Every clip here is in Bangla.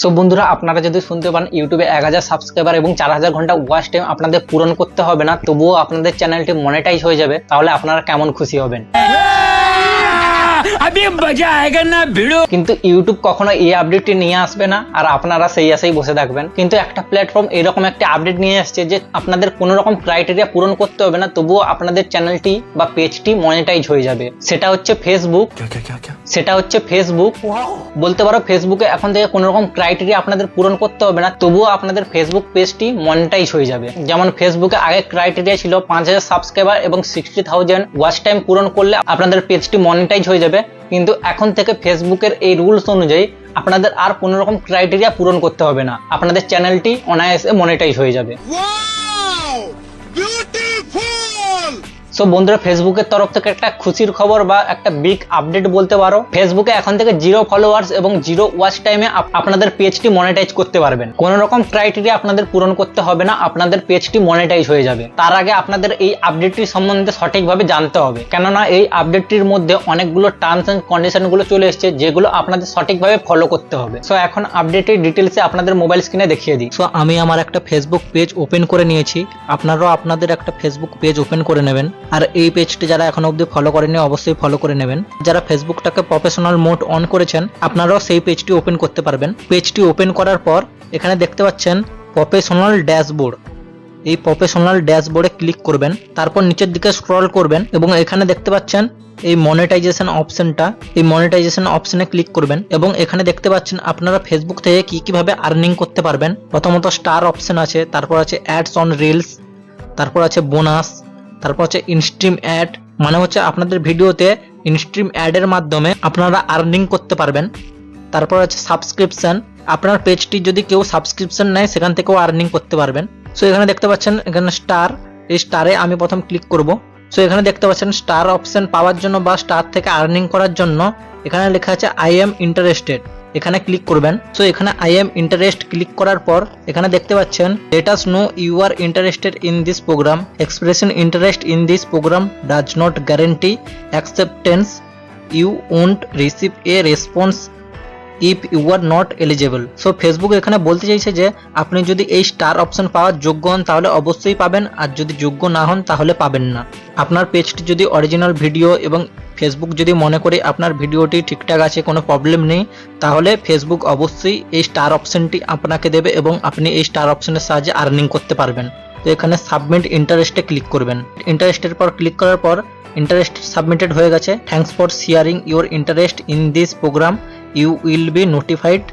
সো বন্ধুরা, আপনারা যদি শুনতে পান ইউটিউবে 1000 সাবস্ক্রাইবার এবং 4000 ঘন্টা ওয়াচ টাইম আপনাদের পূরণ করতে হবে না, তবুও আপনাদের চ্যানেলটি মনিটাইজ হয়ে যাবে, তাহলে আপনারা কেমন খুশি হবেন? কিন্তু ইউটিউব কখনো এই আপডেটটি নিয়ে আসবে না, আর আপনারা সেই আশায় বসে থাকবেন। কিন্তু একটা প্ল্যাটফর্ম এরকম একটা আপডেট নিয়ে আসছে যে আপনাদের কোনো রকম ক্রাইটেরিয়া পূরণ করতে হবে না, তবুও আপনাদের চ্যানেলটি বা পেজটি মনিটাইজ হয়ে যাবে। সেটা হচ্ছে ফেসবুক। বলতে পারো ফেসবুকে এখন থেকে কোনো রকম ক্রাইটেরিয়া আপনাদের পূরণ করতে হবে না, তবুও আপনাদের ফেসবুক পেজটি মনিটাইজ হয়ে যাবে। যেমন ফেসবুকে আগে ক্রাইটেরিয়া ছিল 5000 সাবস্ক্রাইবার এবং 60,000 ওয়াচ টাইম পূরণ করলে আপনাদের পেজটি মনিটাইজ হয়ে যাবে। কিন্তু এখন থেকে ফেসবুকের এই রুলস অনুযায়ী আপনাদের আর কোনো রকম ক্রাইটেরিয়া পূরণ করতে হবে না, আপনাদের চ্যানেলটি অনায়াসে মনিটাইজ হয়ে যাবে। সো বন্ধুরা, ফেসবুকের তরফ থেকে একটা খুশির খবর বা একটা বিগ আপডেট বলতে পারো। ফেসবুকে এখন থেকে 0 ফলোয়ার্স এবং 0 ওয়াচ টাইমে আপনাদের পেজটি মনিটাইজ করতে পারবেন। কোনো রকম ক্রাইটেরিয়া আপনাদের পূরণ করতে হবে না, আপনাদের পেজটি মনিটাইজ হয়ে যাবে। তার আগে আপনাদের এই আপডেটটি সম্বন্ধে সঠিকভাবে জানতে হবে, কেননা এই আপডেটটির মধ্যে অনেকগুলো টার্মস এন্ড কন্ডিশন গুলো চলে এসেছে, যেগুলো আপনাদের সঠিকভাবে ফলো করতে হবে। সো এখন আপডেটের ডিটেলসে আপনাদের মোবাইল স্ক্রিনে দেখিয়ে দিই। সো আমি আমার একটা ফেসবুক পেজ ওপেন করে নিয়েছি, আপনারাও আপনাদের একটা ফেসবুক পেজ ওপেন করে নেবেন। আর এই পেজটি যারা এখনো অবধি ফলো করেনি অবশ্যই ফলো করে নেবেন। যারা ফেসবুকটাকে প্রফেশনাল মোড অন করেছেন আপনারাও সেই পেজটি ওপেন করতে পারবেন। পেজটি ওপেন করার পর এখানে দেখতে পাচ্ছেন প্রফেশনাল ড্যাশবোর্ড। এই প্রফেশনাল ড্যাশবোর্ডে ক্লিক করবেন, তারপর নিচের দিকে স্ক্রল করবেন এবং এখানে দেখতে পাচ্ছেন এই মনিটাইজেশন অপশনটা, এই মনিটাইজেশন অপশনে ক্লিক করবেন এবং এখানে দেখতে পাচ্ছেন আপনারা ফেসবুক থেকে কিভাবে আর্নিং করতে পারবেন। প্রথমত স্টার অপশন আছে, তারপর আছে অ্যাডস অন রিলস, তারপর আছে বোনাস, তারপর হচ্ছে ইনস্ট্রিম অ্যাড, মানে হচ্ছে আপনাদের ভিডিওতে ইনস্ট্রিম অ্যাডের মাধ্যমে আপনারা আর্নিং করতে পারবেন। তারপর আছে সাবস্ক্রিপশন, আপনার পেজটি যদি কেউ সাবস্ক্রিপশন নেয় সেখান থেকেও আর্নিং করতে পারবেন। সো এখানে দেখতে পাচ্ছেন এখানে স্টার, এই স্টারে আমি প্রথম ক্লিক করব। সো এখানে দেখতে পাচ্ছেন স্টার অপশন পাওয়ার জন্য বা স্টার থেকে আর্নিং করার জন্য এখানে লেখা আছে আই এম ইন্টারেস্টেড, এখানে ক্লিক করবেন। সো এখানে আই এম ইন্টারেস্ট ক্লিক করার পর এখানে দেখতে পাচ্ছেন let us know you are interested in this programme, expression interest in this programme does not guarantee acceptance, you won't receive a response if you are not eligible. So Facebook এখানে বলতে চাইছে যে আপনি যদি এই স্টার অপশন পাওয়ার যোগ্য হন তাহলে অবশ্যই পাবেন, আর যদি যোগ্য না হন তাহলে পাবেন না। আপনার পেজটি যদি অরিজিনাল ভিডিও এবং ফেসবুক যদি মনে করে আপনার ভিডিওটি ঠিকঠাক আছে, কোনো প্রবলেম নেই, তাহলে ফেসবুক অবশ্যই এই স্টার অপশনটি আপনাকে দেবে এবং আপনি এই স্টার অপশনের সাহায্যে আর্নিং করতে পারবেন। তো এখানে সাবমিট ইন্টারেস্টে ক্লিক করবেন। ইন্টারেস্টের পর ক্লিক করার পর ইন্টারেস্ট সাবমিটেড হয়ে গেছে। Thanks for sharing your interest in this programme, you will be notified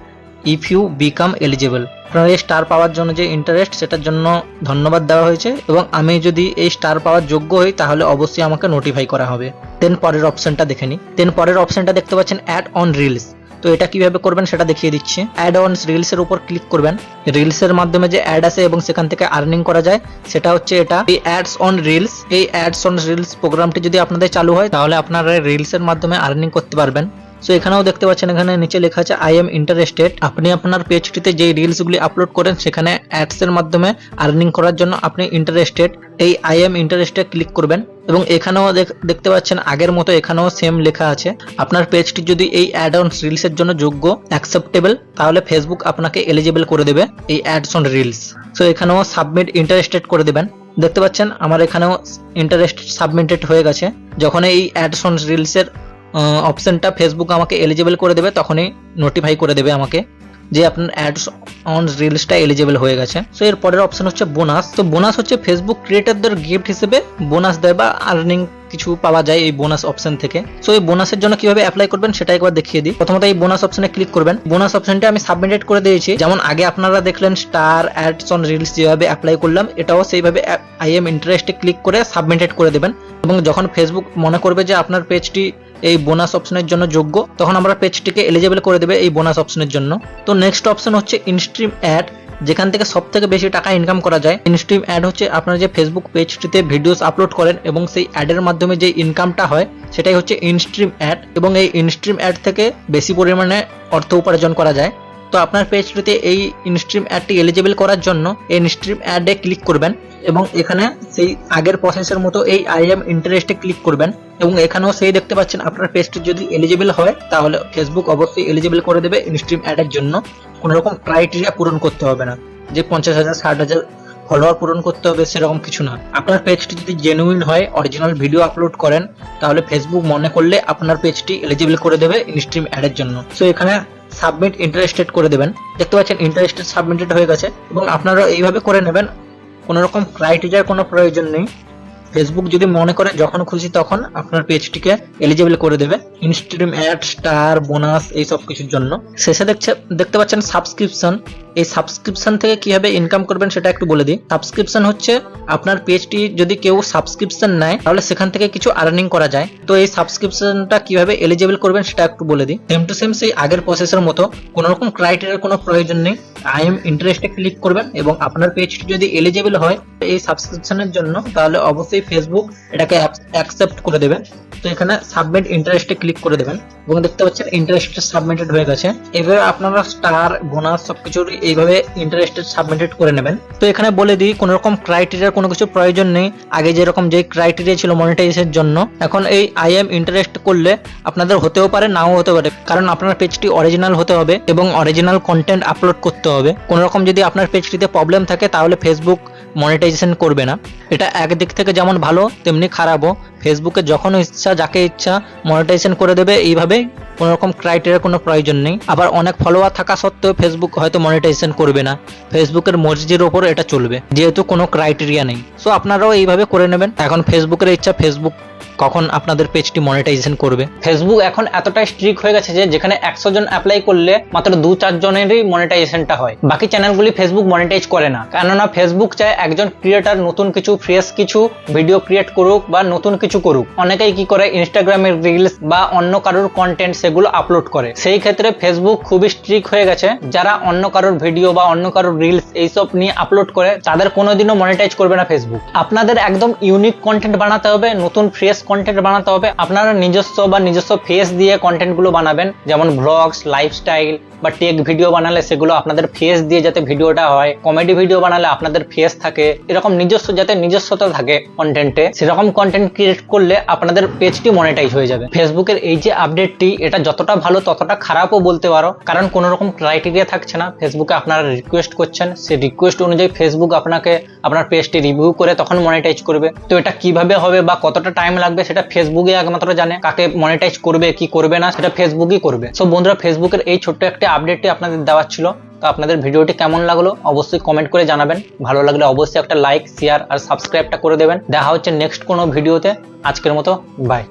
if you become eligible. আপনার এই স্টার পাওয়ার জন্য যে ইন্টারেস্ট সেটার জন্য ধন্যবাদ দেওয়া হয়েছে এবং আমি যদি এই স্টার পাওয়ার যোগ্য হই তাহলে অবশ্যই আমাকে নোটিফাই করা হবে। দেন পরের অপশনটা দেখে নিই। দেন পরের অপশনটা দেখতে পাচ্ছেন অ্যাড অন রিলস। তো এটা কিভাবে করবেন সেটা দেখিয়ে দিচ্ছি। অ্যাড অন রিলসের উপর ক্লিক করবেন। রিলসের মাধ্যমে যে অ্যাড আসে এবং সেখান থেকে আর্নিং করা যায় সেটা হচ্ছে এটা, এই অ্যাডস অন রিলস। এই অ্যাডস অন রিলস প্রোগ্রামটি যদি আপনাদের চালু হয় তাহলে আপনারা রিলসের মাধ্যমে আর্নিং করতে পারবেন। সো এখানেও দেখতে পাচ্ছেন এখানে নিচে লেখা আছে আই এম ইন্টারেস্টেড। আপনি আপনার পেজটিতে যে রিলসগুলি আপলোড করেন সেখানে অ্যাডস এর মাধ্যমে আর্নিং করার জন্য আপনি ইন্টারেস্টেড, এই আই এম ইন্টারেস্টেড ক্লিক করবেন এবং এখানেও দেখতে পাচ্ছেন আগের মতো এখানেও সেম লেখা আছে আপনার পেজটি যদি এই অ্যাড অন রিলসের জন্য যোগ্য অ্যাকসেপ্টেবল তাহলে ফেসবুক আপনাকে এলিজিবল করে দেবে এই অ্যাডস অন রিলস। সো এখানেও সাবমিট ইন্টারেস্টেড করে দেবেন। দেখতে পাচ্ছেন আমার এখানেও ইন্টারেস্টেড সাবমিটেড হয়ে গেছে। যখন এই অ্যাডস অন রিলসের অপশনটা ফেসবুক আমাকে এলিজিবল করে দেবে তখনই নোটিফাই করে দেবে আমাকে যে আপনার অ্যাডস অন রিলসটা এলিজিবল হয়ে গেছে। সো এর পরের অপশন হচ্ছে বোনাস। তো বোনাস হচ্ছে ফেসবুক ক্রিয়েটরদের গিফট হিসেবে বোনাস দেয় বা আর্নিং কিছু পাওয়া যায় এই বোনাস অপশন থেকে। সো এই বোনাসের জন্য কিভাবে অ্যাপ্লাই করবেন সেটা একবার দেখিয়ে দিই। প্রথমত এই বোনাস অপশনে ক্লিক করবেন। বোনাস অপশনটা আমি সাবমিটেড করে দিয়েছি। যেমন আগে আপনারা দেখলেন স্টার অ্যাডস অন রিলস যেভাবে অ্যাপ্লাই করলাম এটাও সেইভাবে আই এম ইন্টারেস্টে ক্লিক করে সাবমিটেড করে দেবেন এবং যখন ফেসবুক মনে করবে যে আপনার পেজটি এই বোনাস অপশনের জন্য যোগ্য তখন আমরা পেজটিকে এলিজিবল করে দেবে এই বোনাস অপশনের জন্য। তো নেক্সট অপশন হচ্ছে ইনস্ট্রিম অ্যাড, যেখান থেকে সব থেকে বেশি টাকা ইনকাম করা যায়। ইনস্ট্রিম অ্যাড হচ্ছে আপনারা যে ফেসবুক পেজটিতে ভিডিওস আপলোড করেন এবং সেই অ্যাডের মাধ্যমে যে ইনকামটা হয় সেটাই হচ্ছে ইনস্ট্রিম অ্যাড এবং এই ইনস্ট্রিম অ্যাড থেকে বেশি পরিমাণে অর্থ উপার্জন করা যায়। তো আপনার পেজটিতে এই ইনস্ট্রিম অ্যাডটি এলিজিবল করার জন্য এই ইনস্ট্রিম অ্যাডে ক্লিক করবেন এবং এখানে সেই আগের প্রসেসের মতো এই আই এম ইন্টারেস্টে ক্লিক করবেন এবং এখানেও সেই দেখতে পাচ্ছেন আপনার পেজটি যদি এলিজিবল হয় তাহলে ফেসবুক অবশ্যই এলিজিবল করে দেবে ইনস্ট্রিম অ্যাডের জন্য। কোনো রকম ক্রাইটেরিয়া পূরণ করতে হবে না যে 50,000 60,000 ফলোয়ার পূরণ করতে হবে সেরকম কিছু না। আপনার পেজটি যদি জেনুইন হয়, অরিজিনাল ভিডিও আপলোড করেন, তাহলে ফেসবুক মনে করলে আপনার পেজটি এলিজিবল করে দেবে ইনস্ট্রিম অ্যাডের জন্য। সো এখানে সাবমিট ইন্টারেস্টেড করে দেবেন। দেখতে পাচ্ছেন ইন্টারেস্টেড সাবমিটেড হয়ে গেছে এবং আপনারা এইভাবে করে নেবেন। কোনো রকম ক্রাইটেরিয়ার কোনো প্রয়োজন নেই। ফেসবুক যদি মনে করে যখন খুশি তখন আপনার পেজটিকে এলিজিবল করে দেবে ইনস্ট্রিম অ্যাড, স্টার, বোনাস এই সব কিছুর জন্য। শেষে দেখতে পাচ্ছেন সাবস্ক্রিপশন। এই সাবস্ক্রিপশন থেকে কিভাবে ইনকাম করবেন সেটা একটু বলে দিই। সাবস্ক্রিপশন হচ্ছে আপনার পেজটি যদি কেউ সাবস্ক্রিপশন নেয় তাহলে সেখান থেকে কিছু আর্নিং করা যায়। তো এই সাবস্ক্রিপশনটা কিভাবে এলিজিবল করবেন সেটা একটু বলে দিই। সেম টু সেম সেই আগের প্রসেসের মতো, কোনো রকম ক্রাইটেরিয়ার কোনো প্রয়োজন নেই। আই এম ইন্টারেস্টে ক্লিক করবেন এবং আপনার পেজটি যদি এলিজিবল হয় এই সাবস্ক্রিপশনের জন্য তাহলে অবশ্যই ফেসবুক এটাকে অ্যাকসেপ্ট করে দেবে। তো এখানে সাবমিট ইন্টারেস্টে ক্লিক করে দেবেন এবং দেখতে পাচ্ছেন ইন্টারেস্টেড সাবমিটেড হয়ে গেছে। এভাবে আপনারা স্টার, বোনাস সবকিছু এইভাবে ইন্টারেস্টেড সাবমিটেড করে নেবেন। তো এখানে বলে দিই কোনো রকম ক্রাইটেরিয়ার কোনো কিছু প্রয়োজন নেই। আগে যেরকম যে ক্রাইটেরিয়া ছিল মনিটাইজেশনের জন্য, এখন এই আই এম ইন্টারেস্ট করলে আপনাদের হতেও পারে নাও হতে পারে, কারণ আপনার পেজটি অরিজিনাল হতে হবে এবং অরিজিনাল কন্টেন্ট আপলোড করতে হবে। কোনো রকম যদি আপনার পেজটিতে প্রবলেম থাকে তাহলে ফেসবুক মনিটাইজেশন করবে না। এটা একদিক থেকে যেমন ভালো তেমনি খারাপও। ফেসবুকে যখন ইচ্ছা যাকে ইচ্ছা মনিটাইজেশন করে দেবে এইভাবে, কোনো রকম ক্রাইটেরিয়ার কোনো প্রয়োজন নেই। আবার অনেক ফলোয়ার থাকা সত্ত্বেও ফেসবুক হয়তো মনিটাইজেশন করবে না, ফেসবুকের মর্জির ওপর এটা চলবে যেহেতু কোনো ক্রাইটেরিয়া নেই। সো আপনারাও এইভাবে করে নেবেন। এখন ফেসবুকের ইচ্ছা ফেসবুক কখন আপনাদের পেজটি মনিটাইজেশন করবে। ফেসবুক এখন এতটাই স্ট্রিক্ট হয়ে গেছে যে যেখানে 100 জন অ্যাপ্লাই করলে মাত্র 2-4 জনেরই মনিটাইজেশনটা হয়, বাকি চ্যানেলগুলি ফেসবুক মনিটাইজ করে না। কেননা ফেসবুক চায় একজন ক্রিয়েটার নতুন কিছু, ফ্রেশ কিছু ভিডিও ক্রিয়েট করুক বা নতুন কিছু করুক। অনেকেই কি করে ইনস্টাগ্রামের রিলস বা অন্য কারোর কন্টেন্ট সেগুলো আপলোড করে। সেই ক্ষেত্রে ফেসবুক খুবই স্ট্রিক্ট হয়ে গেছে। যারা অন্য কারোর ভিডিও বা অন্য কারোর রিলস এইসব নিয়ে আপলোড করে তাদের কোনোদিনও মনিটাইজ করবে না ফেসবুক। আপনাদের একদম ইউনিক কন্টেন্ট বানাতে হবে, নতুন ফ্রেশ কন্টেন্ট বানাতে হবে। আপনারা নিজস্ব ফেস দিয়ে কন্টেন্ট গুলো বানাবেন, যেমন ভ্লগস, লাইফস্টাইল বা টেক ভিডিও বানালে সেগুলো আপনাদের ফেস দিয়ে যাতে ভিডিওটা হয়, কমেডি ভিডিও বানালে আপনাদের ফেস থাকে, এরকম যাতে নিজস্বতা থাকে কন্টেন্টে, সেরকম কন্টেন্ট ক্রিয়েট করলে আপনাদের পেজটি মনিটাইজ হয়ে যাবে। ফেসবুকের এই যে আপডেটটি, এটা যতটা ভালো ততটা খারাপও বলতে পারো, কারণ কোনো রকম ক্রাইটেরিয়া থাকছে না। ফেসবুকে আপনারা রিকোয়েস্ট করছেন, সেই রিকোয়েস্ট অনুযায়ী ফেসবুক আপনাকে আপনার পেজটি রিভিউ করে তখন মনিটাইজ করবে। তো এটা কিভাবে হবে বা কতটা টাইম লাগবে সেটা ফেসবুকই একমাত্র জানে। কাকে মনিটাইজ করবে কি করবে না সেটা ফেসবুকই করবে। সো বন্ধুরা, ফেসবুকের এই ছোট্ট একটা আপডেটটি আপনাদের দেওয়ার ছিল। তো আপনাদের ভিডিওটি কেমন লাগলো অবশ্যই কমেন্ট করে জানাবেন। ভালো লাগলে অবশ্যই একটা লাইক, শেয়ার আর সাবস্ক্রাইবটা করে দেবেন। দেখা হচ্ছে নেক্সট কোনো ভিডিওতে। আজকের মতো বাই।